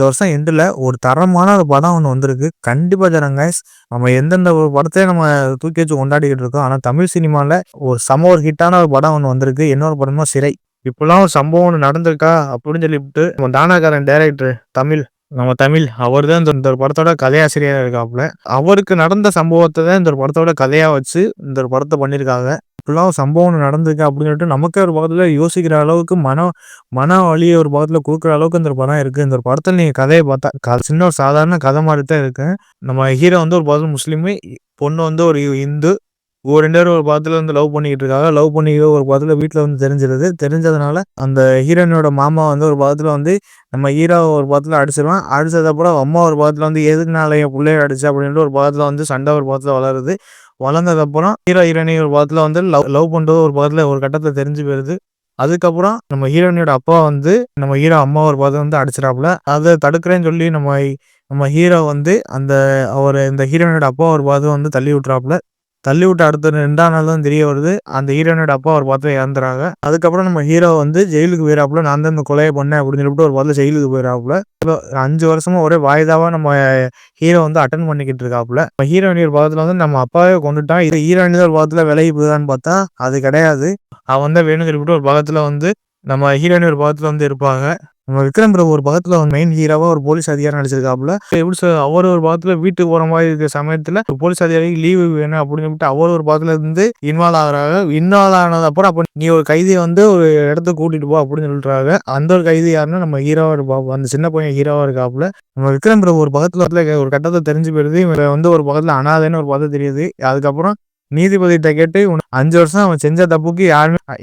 இந்த வருஷம் எண்டுல ஒரு தரமான ஒரு படம் ஒண்ணு வந்திருக்கு. கண்டிப்பா தரேன் கைஸ். நம்ம எந்தெந்த ஒரு படத்தையும் நம்ம தூக்கி வச்சு கொண்டாடிக்கிட்டு இருக்கோம். ஆனா தமிழ் சினிமால ஒரு ஹிட்டான ஒரு படம் ஒண்ணு வந்திருக்கு. இன்னொரு படமா சிறை. இப்படிலாம் ஒரு சம்பவம் ஒண்ணு நடந்திருக்கா அப்படின்னு சொல்லிப்புட்டு நம்ம தானாகாரன் டைரக்டர் தமிழ் அவர் தான் இந்த ஒரு படத்தோட கதையாசிரியரா இருக்காப்புல. அவருக்கு நடந்த சம்பவத்தை தான் இந்த ஒரு படத்தோட கதையா வச்சு இந்த ஒரு படத்தை பண்ணியிருக்காங்க. இப்படிலாம் ஒரு சம்பவம் ஒண்ணு நடந்திருக்கு அப்படின்னு சொல்லிட்டு நமக்கே ஒரு பக்கத்துல யோசிக்கிற அளவுக்கு மன வலியை ஒரு பக்கத்துல கொடுக்குற அளவுக்கு இந்த ஒரு படம் இருக்கு. இந்த ஒரு படத்துல நீங்க கதையை பார்த்தா சின்ன ஒரு சாதாரண கதை மாதிரி தான் இருக்கு. நம்ம ஹீரோ வந்து ஒரு பக்கத்துல முஸ்லீமு, பொண்ணு வந்து ஒரு இந்து. 2 பேரும் ஒரு பக்கத்துல வந்து லவ் பண்ணிக்கிட்டு இருக்காங்க. லவ் பண்ணி ஒரு பக்கத்துல வீட்டுல வந்து தெரிஞ்சிருது. தெரிஞ்சதுனால அந்த ஹீரோயினோட மாமா வந்து ஒரு பக்கத்துல வந்து நம்ம ஹீரோவை ஒரு பக்கத்துல அடிச்சிருவான். அடிச்சதப்புறம் அம்மா ஒரு பக்கத்துல வந்து எதுக்குனால என் பிள்ளைய அடிச்சு அப்படின்ட்டு ஒரு பக்கத்துல வந்து சண்டை ஒரு பக்கத்துல வளருது. வளர்ந்ததுக்கப்புறம் ஹீரோயினி ஒரு பக்கத்துல வந்து லவ் பண்றது ஒரு பக்கத்துல ஒரு கட்டத்துல தெரிஞ்சு போயிருது. அதுக்கப்புறம் நம்ம ஹீரோயினியோட அப்பா வந்து நம்ம ஹீரோ அம்மா ஒரு பக்கத்துல வந்து அடிச்சிடாப்புல. அதை தடுக்கிறேன்னு சொல்லி நம்ம ஹீரோ வந்து இந்த ஹீரோயினோட அப்பா ஒரு பக்கத்துல வந்து தள்ளி விட்டுறாப்புல. தள்ளி விட்டு அடுத்த 2ஆம் நாள் தான் தெரிய வருது. அந்த ஹீரோயினோட அப்பா ஒரு பக்கத்துல இறந்துறாங்க. அதுக்கப்புறம் நம்ம ஹீரோ வந்து ஜெயிலுக்கு போயிறாப்புல. நான் தான் இந்த கொலையை பண்ணேன் அப்படின்னு சொல்லிட்டு ஒரு பக்கத்துல ஜெயிலுக்கு போயிறாப்புல. 5 வருஷமா ஒரே வாய்தாவா நம்ம ஹீரோ வந்து அட்டன் பண்ணிக்கிட்டு இருக்காப்புல. ஹீரோயினி ஒரு பக்கத்துல வந்து நம்ம அப்பாவே கொண்டுட்டான். இது ஹீரோயினி ஒரு பக்கத்துல விலகி போகுதான்னு பார்த்தா அது கிடையாது. அவன் தான் வேணும்னு சொல்லிட்டு ஒரு பக்கத்துல வந்து நம்ம ஹீரோயினி ஒரு பக்கத்துல வந்து இருப்பாங்க. நம்ம விக்ரம் பிரபு ஒரு பக்கத்துல மெயின் ஹீரோவா ஒரு போலீஸ் அதிகாரி நடிச்சிருக்காப்புல. எப்படி அவர் ஒரு பக்கத்துல வீட்டுக்கு போற மாதிரி இருக்கிற சமயத்துல போலீஸ் அதிகாரிக்கு லீவு வேணும் அப்படின்னு சொல்லிட்டு அவர் ஒரு பக்கத்துல இருந்து இன்வால்வ் ஆகுறாங்க. இன்வால்வ் ஆனது அப்புறம் அப்ப நீ ஒரு கைதியை வந்து ஒரு இடத்துக்கு கூட்டிட்டு போ அப்படின்னு சொல்றாங்க. அந்த ஒரு கைதி யாருன்னா நம்ம ஹீரோவா இருப்பாப்புல. அந்த சின்ன பையன் ஹீரோவா இருக்காப்புல. நம்ம விக்ரம் பிரபு ஒரு பக்கத்துல ஒரு கட்டத்தை தெரிஞ்சு போயிருது. இவன் வந்து ஒரு பக்கத்துல அனாதைன்னு ஒரு பக்கத்துல தெரியுது. அதுக்கப்புறம் நீதிபதிகிட்ட கேட்டு 5 வருஷம் அவன் செஞ்ச தப்புக்கு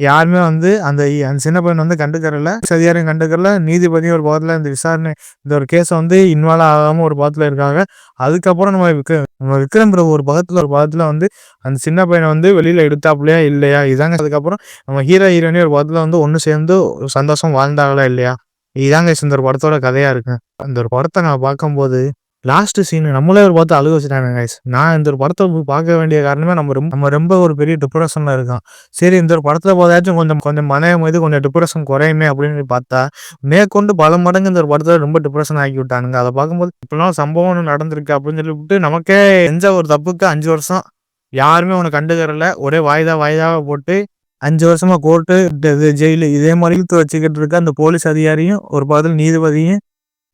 யாருமே வந்து அந்த சின்ன பையன் வந்து கண்டுக்கறல. சரியாரையும் கண்டுக்கறல. நீதிபதியும் ஒரு பக்கத்துல இந்த விசாரணை இந்த ஒரு கேஸை வந்து இன்வால்வ் ஆகாம ஒரு பக்கத்துல இருக்காங்க. அதுக்கப்புறம் நம்ம விக்ரம் பிரபு ஒரு பக்கத்துல வந்து அந்த சின்ன பையனை வந்து வெளியில எடுத்தாப்புலையா இல்லையா இதாங்க. அதுக்கப்புறம் நம்ம ஹீரோயினி ஒரு பக்கத்துல வந்து ஒண்ணு சேர்ந்து சந்தோஷம் வாழ்ந்தாங்களா இல்லையா இதாங்க இந்த ஒரு படத்தோட கதையா இருக்கு. அந்த ஒரு படத்தை நான் பார்க்கும்போது லாஸ்ட் சீன் நம்மளே ஒரு பார்த்து அழுக வச்சுட்டாங்க கைஸ். நான் இந்த ஒரு படத்தை பார்க்க வேண்டிய காரணமே நம்ம ரொம்ப ஒரு பெரிய டிப்ரெஷன்ல இருக்கோம். சரி இந்த ஒரு படத்துல போதாச்சும் கொஞ்சம் மனம் மீது கொஞ்சம் டிப்ரெஷன் குறையுமே அப்படின்னு பார்த்தா மேற்கொண்டு பல மடங்கு இந்த ஒரு படத்துல ரொம்ப டிப்ரெஷன் ஆக்கி விட்டானுங்க. அதை பார்க்கும்போது இப்பெல்லாம் சம்பவம் நடந்திருக்கு அப்படின்னு சொல்லிவிட்டு நமக்கே செஞ்ச ஒரு தப்புக்கு 5 வருஷம் யாருமே உனக்கு கண்டுக்கறல. ஒரே வாய்தாவை போட்டு 5 வருஷமா கோர்ட்டு ஜெயிலு இதே மாதிரி இழுத்து வச்சுக்கிட்டு இருக்க அந்த போலீஸ் அதிகாரியும் ஒரு பக்கத்துல நீதிபதியும்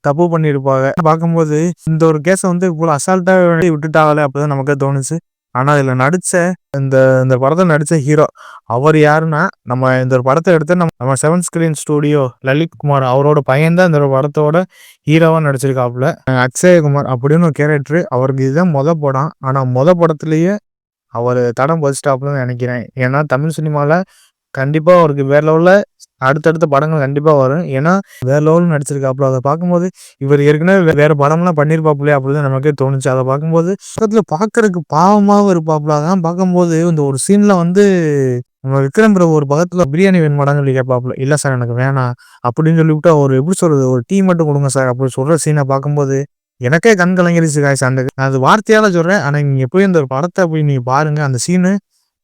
தப்பு பண்ணியிருப்பாங்க. பார்க்கும்போது இந்த ஒரு கேஸை வந்து இவ்வளோ அசால்ட்டா விட்டுட்டாங்களே அப்படிதான் நமக்கே தோணுச்சு. ஆனா இதுல நடிச்ச இந்த படத்தை நடிச்ச ஹீரோ அவர் யாருன்னா நம்ம இந்த ஒரு படத்தை எடுத்து நம்ம 7 ஸ்கிரீன் ஸ்டுடியோ லலித் குமார் அவரோட பையன் தான் இந்த ஒரு படத்தோட ஹீரோவா நடிச்சிருக்காப்புல. அக்ஷயகுமார் அப்படின்னு ஒரு கேரக்டர். அவருக்கு இதுதான் படம். ஆனா படத்திலேயே அவர் தடம் பதிச்சிட்டாப்புலன்னு நினைக்கிறேன். ஏன்னா தமிழ் சினிமால கண்டிப்பா அவருக்கு வேற லெவல்ல அடுத்தடுத்த படங்கள் கண்டிப்பா வரும். ஏன்னா வேற லெவல் நடிச்சிருக்காப்புல. அதை பார்க்கும்போது இவர் ஏற்கனவே வேற படம்லாம் பண்ணியிருப்பாப்புலையே அப்படிதான் நமக்கே தோணுச்சு. அதை பார்க்கும்போது பக்கத்துல பாக்குறதுக்கு பாவமாவும் இருப்பாப்புல. அதான் பார்க்கும்போது இந்த ஒரு சீன்ல வந்து நம்ம விக்ரம் பிரபு ஒரு பக்கத்துல பிரியாணி வேணுமாடான்னு சொல்லி கேட்பாப்புல. இல்ல சார் எனக்கு வேணாம் அப்படின்னு சொல்லிவிட்டு அவர் எப்படி சொல்றது ஒரு டீ மட்டும் கொடுங்க சார் அப்படி சொல்ற சீனை பார்க்கும்போது எனக்கே கண் கலங்கிருச்சு காய்ஸ். நான் அது வார்த்தையால சொல்றேன். ஆனா நீங்க போய் இந்த ஒரு படத்தை போய் நீங்க பாருங்க. அந்த சீனு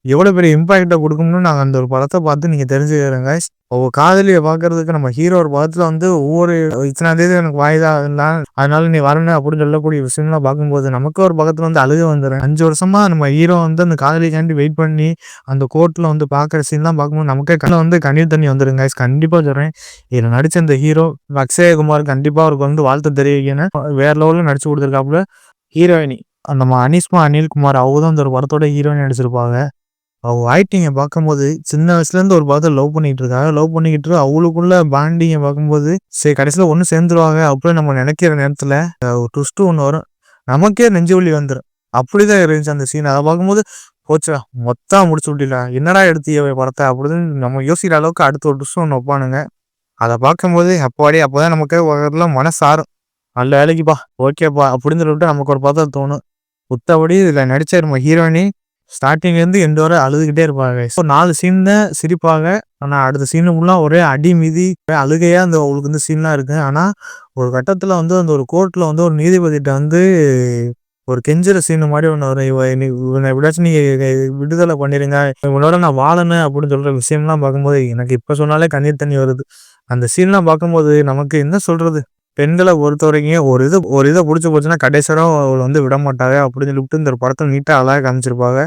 எவ்வளவு பெரிய இம்பாக்ட கொடுக்கும்னு நாங்க அந்த ஒரு படத்தை பார்த்து நீங்க தெரிஞ்சுக்கிறேன் guys. ஒவ்வொரு காதலியை பார்க்கறதுக்கு நம்ம ஹீரோ ஒரு படத்துல வந்து ஒவ்வொரு இத்தனை தேதி எனக்கு வாய்தா அதனால நீ வரணும் அப்படின்னு சொல்லக்கூடிய விஷயம்லாம் பார்க்கும்போது நமக்கு ஒரு பக்கத்துல வந்து அழுக வந்துடும். 5 வருஷமா நம்ம ஹீரோ வந்து அந்த காதலிக்காண்டி வெயிட் பண்ணி அந்த கோர்ட்ல வந்து பாக்குற சீன்லாம் பார்க்கும்போது நமக்கே வந்து கண்ணீர் தண்ணி வந்துடும் guys. கண்டிப்பா சொல்றேன். இதுல நடிச்ச இந்த ஹீரோ அக்ஷயகுமார் கண்டிப்பா அவருக்கு வந்து வாழ்த்து தெரிவிக்கணும். வேற லெவல்ல நடிச்சு கொடுத்துருக்காப்புல. ஹீரோயினி நம்ம அனிஸ்மா அனில்குமார் அவங்க தான் இந்த ஒரு படத்தோட ஹீரோயினி நடிச்சிருப்பாங்க. அவங்க ஆக்டிங்கை பார்க்கும்போது சின்ன வயசுலேருந்து ஒரு படத்தை லவ் பண்ணிக்கிட்டு இருக்காங்க. லவ் பண்ணிக்கிட்டு அவளுக்குள்ள பாண்டிங்கை பார்க்கும்போது சரி கடைசியில் ஒன்று சேர்ந்துருவாங்க அப்படின்னு நம்ம நினைக்கிற நேரத்தில் ஒரு ட்விஸ்ட்டு ஒன்று வரும். நமக்கே நெஞ்சு வலி வந்துடும். அப்படிதான் இருந்துச்சு அந்த சீன். அதை பார்க்கும்போது போச்சா மொத்தம் முடிச்சு விட்டீங்களா என்னடா எடுத்திய படத்தை அப்படின்னு நம்ம யோசிக்கிற அளவுக்கு அடுத்த ஒரு ட்விஸ்ட் ஒன்று வைப்பானுங்க. அதை பார்க்கும்போது அப்போதான் நமக்கு ஒரு மனசாரும் நல்ல வேலைக்குப்பா ஓகேப்பா அப்படின்னு சொல்லிட்டு நமக்கு ஒரு பதம் தோணும். புத்தபடி இதில் நடிச்ச நம்ம ஹீரோயினி ஸ்டார்டிங்லேருந்து எண்டு வரை அழுதுகிட்டே இருப்பாங்க. ஸோ 4 சீன் தான் சிரிப்பாங்க. ஆனால் அடுத்த சீனு ஃபுல்லாக ஒரே அடி மிதி அழுகையாக அந்த அவங்களுக்கு வந்து சீன்லாம் இருக்கு. ஆனால் ஒரு கட்டத்தில் வந்து அந்த ஒரு கோர்ட்டில் வந்து ஒரு நீதிபதிகிட்ட வந்து ஒரு கெஞ்சுற சீனு மாதிரி ஒன்று வரும். இவனை எப்படியாச்சும் விடுதலை பண்ணிடுங்க இவனோட நான் வாழணும் அப்படின்னு சொல்கிற விஷயம்லாம் பார்க்கும்போது எனக்கு இப்போ சொன்னாலே கண்ணீர் தண்ணி வருது. அந்த சீன்லாம் பார்க்கும்போது நமக்கு என்ன சொல்கிறது பெண்களை பொறுத்த வரைக்கும் ஒரு இதை பிடிச்சி போச்சுன்னா கடைசியாக அவள் வந்து விட மாட்டாங்க அப்படின்னு சொல்லிட்டு இந்த ஒரு படத்தை நீட்டாக அழகாக காமிச்சிருப்பாங்க.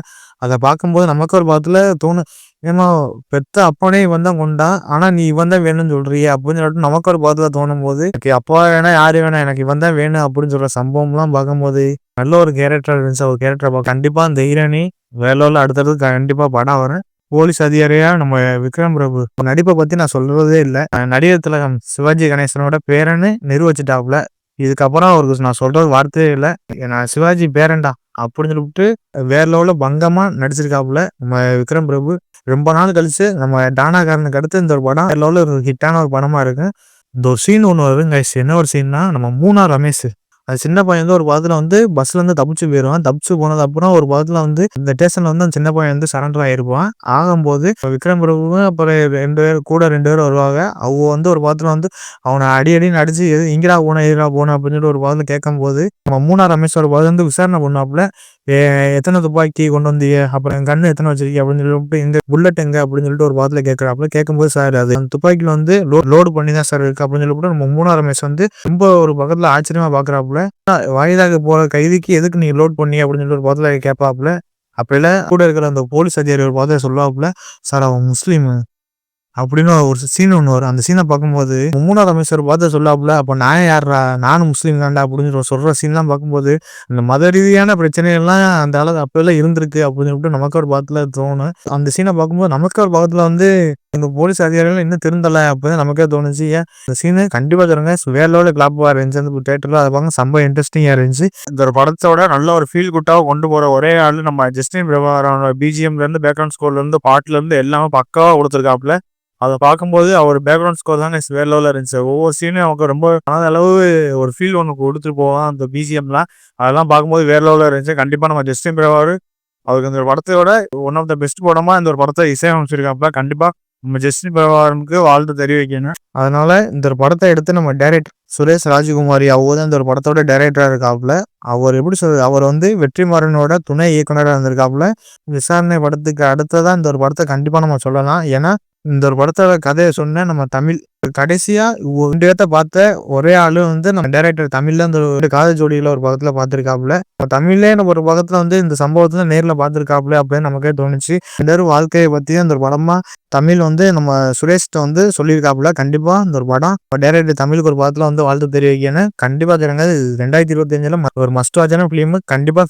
அதை பார்க்கும்போது நமக்கு ஒரு படத்துல தோணும், ஏன்னா பெத்த அப்பனே இவன் தான் கொண்டான், ஆனா நீ இவன் தான் வேணும்னு சொல்றியே அப்படின்னு சொல்லிட்டு நமக்கு ஒரு படத்துல தோணும் போது, எனக்கு அப்பா வேணா யாரு வேணா எனக்கு இவன் தான் வேணும் அப்படின்னு சொல்ற சம்பவம்லாம் பார்க்கும்போது நல்ல ஒரு கேரக்டர் இருந்துச்சு. ஒரு கேரக்டர் கண்டிப்பா அந்த ஹீரோனி வேற லெவல்ல அடுத்தடுத்து கண்டிப்பா படம் வரும். போலீஸ் அதிகாரியா நம்ம விக்ரம் பிரபு நடிப்பை பத்தி நான் சொல்றதே இல்லை. நடிகர் திலகம் சிவாஜி கணேசனோட பேரன்னு நிரூபிச்சிட்டாப்புல. இதுக்கப்புறம் அவருக்கு நான் சொல்றது வார்த்தையே இல்லை. நான் சிவாஜி பேரன்டா அப்படின்னு சொல்லிட்டு வேற லெவலில் பங்கமா நடிச்சிருக்காப்புல நம்ம விக்ரம் பிரபு. ரொம்ப நாள் கழிச்சு நம்ம டானாகாரனுக்கு அடுத்து இந்த ஒரு படம் வேற லெவலில் ஒரு ஹிட்டான ஒரு படமா இருக்கு. இந்த ஒரு சீன் ஒன்று வருங்க. என்ன ஒரு சீன்னா, நம்ம மூணார் ரமேஷ் அது சின்ன பையன் வந்து ஒரு பாதத்துல வந்து பஸ்ல இருந்து தப்பிச்சு போயிடுவான். தப்பிச்சு போனது அப்புறம் ஒரு பாதத்துல வந்து இந்த ஸ்டேஷன்ல வந்து அந்த சின்ன பையன் வந்து சரண்டர் ஆயிருப்பான். ஆகும்போது விக்ரம் பிரபுவும் அப்புறம் 2 பேர் கூட 2 பேர் வருவாங்க. அவங்க வந்து ஒரு பாதத்துல வந்து அவனை அடின்னு அடிச்சு இங்கடா போன எதிரா போன அப்படின்னு சொல்லிட்டு ஒரு பாதத்துல கேட்கும் போது நம்ம மூணார் ரமேஷ் ஒரு பாதம் வந்து விசாரணை பண்ணாப்புல, எத்தனை துப்பாக்கி கொண்டு வந்தீங்க, அப்புறம் கண்ணு எத்தனை வச்சிருக்கீங்க அப்படின்னு சொல்லிட்டு இந்த புல்லட் எங்க அப்படின்னு சொல்லிட்டு ஒரு பாதத்துல கேட்கறாப்புல. கேட்கும்போது சார் அது அந்த துப்பாக்கியில வந்து லோடு பண்ணி தான் சார் இருக்கு அப்படின்னு சொல்லிட்டு நம்ம மூணார் ரமேஷ் வந்து ரொம்ப ஒரு பக்கத்துல ஆச்சரியமா பாக்குறாப்புல. வாயிதாக போற கைதிக்கு எதுக்கு நீ லோட் பண்ணி அப்படின்னு சொல்லிட்டு ஒரு பாதத்துல கேட்பாப்புல. அப்ப கூட இருக்கிற அந்த போலீஸ் அதிகாரி ஒரு பாதத்துல சொல்லுவாப்புல, சார் அவன் முஸ்லீம் அப்படின்னு ஒரு சீன் ஒன்று வரும். அந்த சீனை பார்க்கும்போது மூணார் அமைச்சர் பார்த்து சொல்லாப்புல, அப்போ நான் யாரா, நானும் முஸ்லீம் தான்டா அப்படின்னு சொல்ற சீன்லாம் பார்க்கும்போது இந்த மத ரீதியான பிரச்சனைகள்லாம் அந்த அளவு அப்பெல்லாம் இருந்திருக்கு அப்படின்னு சொல்லிட்டு நமக்கு ஒரு பாகத்துல தோணும். அந்த சீனை பார்க்கும்போது நமக்கு ஒரு பாகத்துல வந்து இந்த போலீஸ் அதிகாரிகள் இன்னும் திருந்தலை அப்படின்னு நமக்கே தோணுச்சு. ஏன் இந்த சீனு கண்டிப்பா சொல்லுங்க வேற லெவலில் கிளாப்பாக இருந்துச்சு. அந்த தேட்டரில் அதை பார்க்க ரொம்ப இன்ட்ரெஸ்டிங்காக இருந்துச்சு. இந்த ஒரு படத்தோட நல்ல ஒரு ஃபீல் குட்டாக கொண்டு போகிற ஒரே ஆள் நம்ம ஜஸ்டின் பிரபாகரனோட பிஜிஎம்லேருந்து பேக்ரவுண்ட் ஸ்கோர்லேருந்து பாட்டுலேருந்து எல்லாமே பக்காவாக கொடுத்துருக்காப்புல. அதை பார்க்கும்போது அவர் பேக்ரவுண்ட் ஸ்கோர் தாங்க வேற லெவலில் இருந்துச்சு. ஒவ்வொரு சீனும் அவங்க ரொம்ப மனத அளவு ஒரு ஃபீல் ஒன்று கொடுத்துட்டு போவான் அந்த பிஜிஎம்லாம். அதெல்லாம் பார்க்கும்போது வேற லெவலில் இருந்துச்சு. கண்டிப்பாக நம்ம ஜஸ்டின் பிரபாகர் அவருக்கு இந்த படத்தோட ஒன் ஆஃப் த பெஸ்ட் படமாக இந்த ஒரு படத்தை இசையமைச்சிருக்காப்புல. கண்டிப்பாக நம்ம ஜஸ்டின் பிரபாகரனுக்கு வாழ்த்து தெரிவிக்கணும். அதனால இந்த ஒரு படத்தை எடுத்து நம்ம டைரக்டர் சுரேஷ் ராஜகுமாரி அவங்க தான் இந்த ஒரு படத்தோட டைரக்டரா இருக்காப்புல. அவர் எப்படி சொல்றது, அவர் வந்து வெற்றிமாறனோட துணை இயக்குனராக இருந்திருக்காப்புல. விசாரணை படத்துக்கு அடுத்ததான் இந்த ஒரு படத்தை கண்டிப்பா நம்ம சொல்லலாம். ஏன்னா இந்த ஒரு படத்தோட கதையை சொன்ன நம்ம தமிழ் கடைசியா 2 பேர்த்த பார்த்த ஒரே ஆளு வந்து நம்ம டைரக்டர் தமிழ்ல இந்த காதல் ஜோடியில ஒரு பக்கத்துல பார்த்திருக்காப்புல. தமிழ்லே நம்ம ஒரு பக்கத்துல வந்து இந்த சம்பவத்துல நேர்ல பார்த்திருக்காப்புல அப்படின்னு நமக்கே தோணுச்சு. 2 பேரும் வாழ்க்கையை பத்தி அந்த ஒரு படமா தமிழ் வந்து நம்ம சுரேஷ்ட வந்து சொல்லியிருக்காப்புல. கண்டிப்பா இந்த ஒரு படம் டைரக்டர் தமிழுக்கு ஒரு படத்துல வந்து வாழ்த்து தெரிவிக்கணும். கண்டிப்பா தருங்க. 2025 ஒரு மஸ்ட் வாட்சான பிலிம். கண்டிப்பா